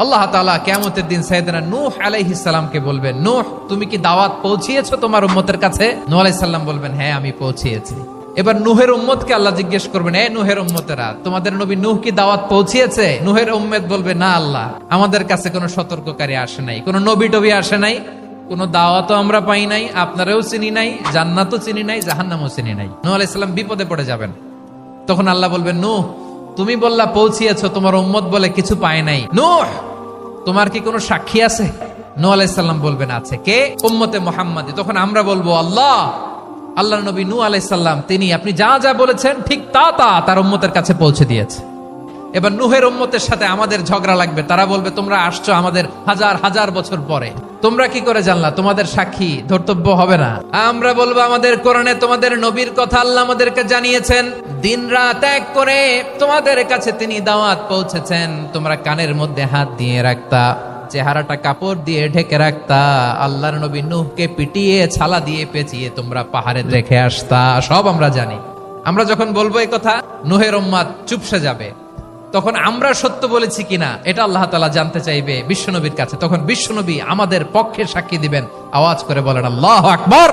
আল্লাহ তাআলা কিয়ামতের দিন সাইয়েদনা নূহ আলাইহিস সালামকে বলবেন, নূহ তুমি কি দাওয়াত পৌঁছিয়েছো তোমার উম্মতের কাছে? নূহ আলাইহিস সালাম বলবেন, হ্যাঁ আমি পৌঁছিয়েছি। এবার নূহের উম্মতকে আল্লাহ জিজ্ঞেস করবেন, এ নূহের উম্মতেরা, তোমাদের নবী নূহ কি দাওয়াত পৌঁছিয়েছে? নূহের উম্মত বলবে, না আল্লাহ, আমাদের কাছে কোনো সতর্ককারী আসে নাই, কোনো নবী টবি আসে নাই, কোনো দাওয়াতও আমরা পাই নাই, আপনারাও চিনি নাই, জান্নাতও চিনি নাই, জাহান্নামও চিনি নাই। নূহ আলাইহিস সালাম বিপদে পড়ে যাবেন। তখন আল্লাহ বলবেন, নূহ তুমি বললা পৌঁছিয়েছো, তোমার উম্মত বলে কিছু পায় নাই। নূহ তোমার কি কোনো সাক্ষী আছে? নূহ আলাইহিস সালাম বলবেন, আছে। কে? উম্মতে মুহাম্মাদী। তখন আমরা বলবো, আল্লাহর নবী নূহ আলাইহিস সালাম তিনি আপনি যা যা বলেছেন ঠিক তা তার উম্মতের কাছে পৌঁছে দিয়েছে। এবার নূহের উম্মতের সাথে আমাদের ঝগড়া লাগবে। তারা বলবে, তোমরা আসছো আমাদের হাজার হাজার বছর পরে, তোমরা কি করে জানলা? তোমাদের সাক্ষী ধর্তব্য হবে না? আমরা বলবো, আমাদের কোরআনে তোমাদের নবীর কথা আল্লাহ আমাদেরকে জানিয়েছেন, দিন রাত এক করে তোমাদের কাছে তিনি দাওয়াত পৌঁছেছেন। তোমরা কানের মধ্যে হাত দিয়ে রাখতা, চেহারাটা কাপড় দিয়ে ঢেকে রাখতা, আল্লাহর নবী নূহকে পিটিয়ে ছালা দিয়ে পেঁচিয়ে তোমরা পাহাড়ে রেখে আসতা। সব আমরা জানি। আমরা যখন বলবো এই কথা, নূহের উম্মত চুপসে যাবে। তখন আমরা সত্য বলেছি কিনা এটা আল্লাহ তাআলা জানতে চাইবে বিশ্বনবীর কাছে। তখন বিশ্বনবী আমাদের পক্ষে সাক্ষী দিবেন। আওয়াজ করে বলেন, আল্লাহু আকবার।